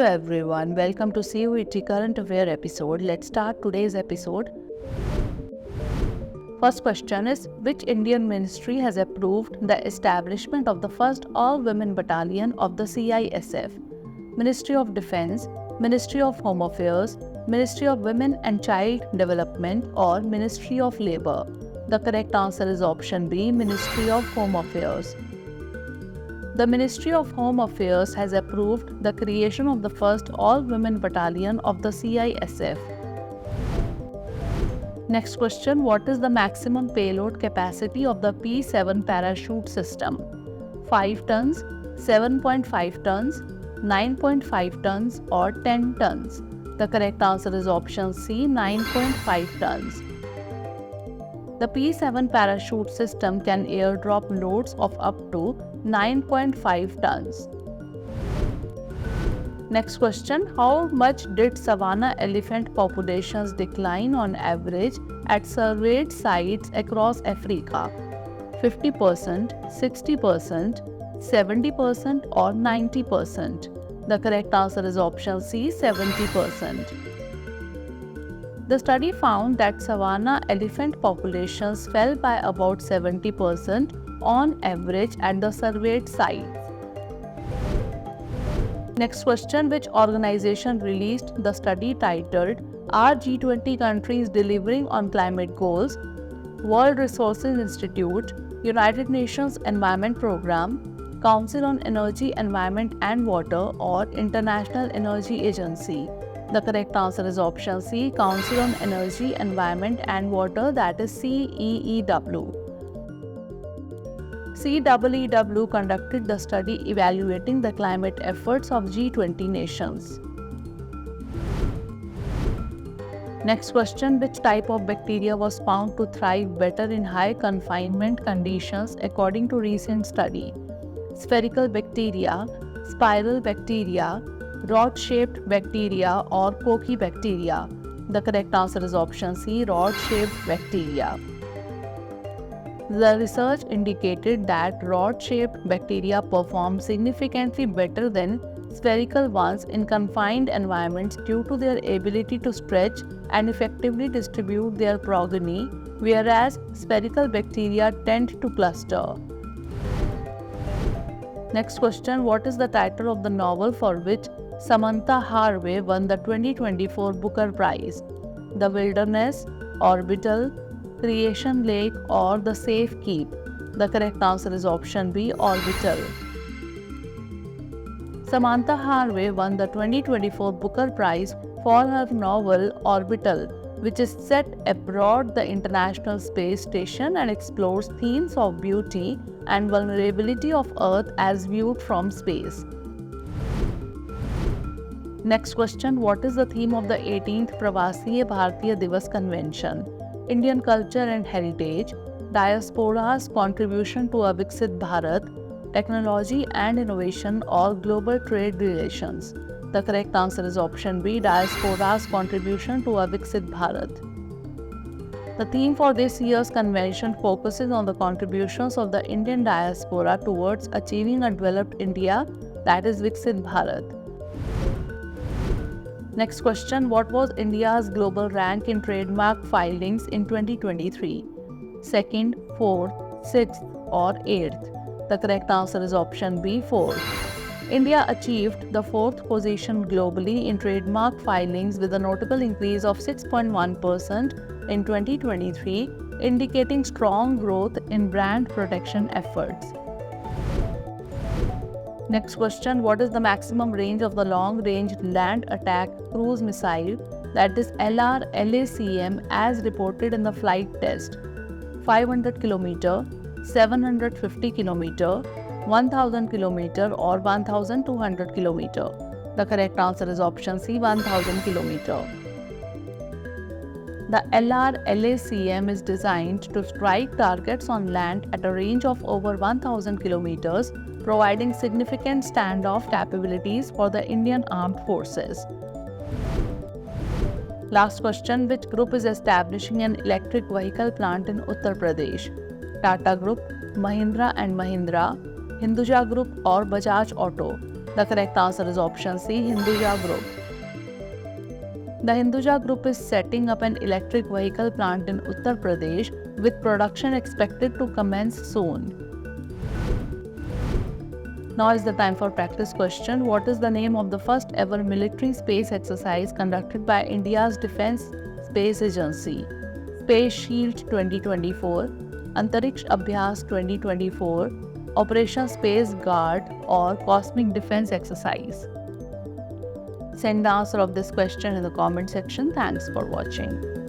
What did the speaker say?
everyone, welcome to CUET Current Affair episode. Let's start today's episode. First question is, which Indian ministry has approved the establishment of the first all-women battalion of the CISF? Ministry of Defense, Ministry of Home Affairs, Ministry of Women and Child Development, or Ministry of Labour? The correct answer is option B, Ministry of Home Affairs. The Ministry of Home Affairs has approved the creation of the first all-women battalion of the CISF. Next question, what is the maximum payload capacity of the P-7 parachute system? 5 tons, 7.5 tons, 9.5 tons, or 10 tons? The correct answer is option C, 9.5 tons. The P-7 parachute system can airdrop loads of up to 9.5 tons. Next question, how much did savanna elephant populations decline on average at surveyed sites across Africa? 50%, 60%, 70%, or 90%? The correct answer is option C, 70%. The study found that savanna elephant populations fell by about 70% on average at the surveyed sites. Next question, which organization released the study titled Are G20 Countries Delivering on Climate Goals? World Resources Institute, United Nations Environment Programme, Council on Energy, Environment and Water, or International Energy Agency? The correct answer is option C, Council on Energy, Environment and Water, that is CEEW. CEEW conducted the study evaluating the climate efforts of G20 nations. Next question, which type of bacteria was found to thrive better in high confinement conditions according to recent study? Spherical bacteria, spiral bacteria, rod-shaped bacteria, or corky bacteria? The correct answer is option C, rod-shaped bacteria. The research indicated that rod-shaped bacteria perform significantly better than spherical ones in confined environments due to their ability to stretch and effectively distribute their progeny, whereas spherical bacteria tend to cluster. Next question, what is the title of the novel for which Samantha Harvey won the 2024 Booker Prize? The Wilderness, Orbital, Creation Lake, or The Safe Keep? The correct answer is option B, Orbital. Samantha Harvey won the 2024 Booker Prize for her novel Orbital, which is set aboard the International Space Station and explores themes of beauty and vulnerability of Earth as viewed from space. Next question, what is the theme of the 18th Pravasiye Bharatiya Divas Convention? Indian culture and heritage, diaspora's contribution to a Viksit Bharat, technology and innovation, or global trade relations? The correct answer is option B, diaspora's contribution to a Viksit Bharat. The theme for this year's convention focuses on the contributions of the Indian diaspora towards achieving a developed India, that is Viksit Bharat. Next question, what was India's global rank in trademark filings in 2023? 2nd, 4th, 6th, or 8th? The correct answer is option B, 4th. India achieved the 4th position globally in trademark filings with a notable increase of 6.1% in 2023, indicating strong growth in brand protection efforts. Next question, what is the maximum range of the long-range land attack cruise missile, that is LRLACM, as reported in the flight test? 500 km, 750 km, 1000 km, or 1200 km? The correct answer is option C, 1000 km. The LRLACM is designed to strike targets on land at a range of over 1000 kilometers, providing significant standoff capabilities for the Indian Armed Forces. Last question, which group is establishing an electric vehicle plant in Uttar Pradesh? Tata Group, Mahindra and Mahindra, Hinduja Group, or Bajaj Auto? The correct answer is option C, Hinduja Group. The Hinduja Group is setting up an electric vehicle plant in Uttar Pradesh with production expected to commence soon. Now is the time for practice question. What is the name of the first ever military space exercise conducted by India's Defence Space Agency? Space Shield 2024, Antariksh Abhyas 2024, Operation Space Guard or Cosmic Defense Exercise? Send the answer of this question in the comment section. Thanks for watching.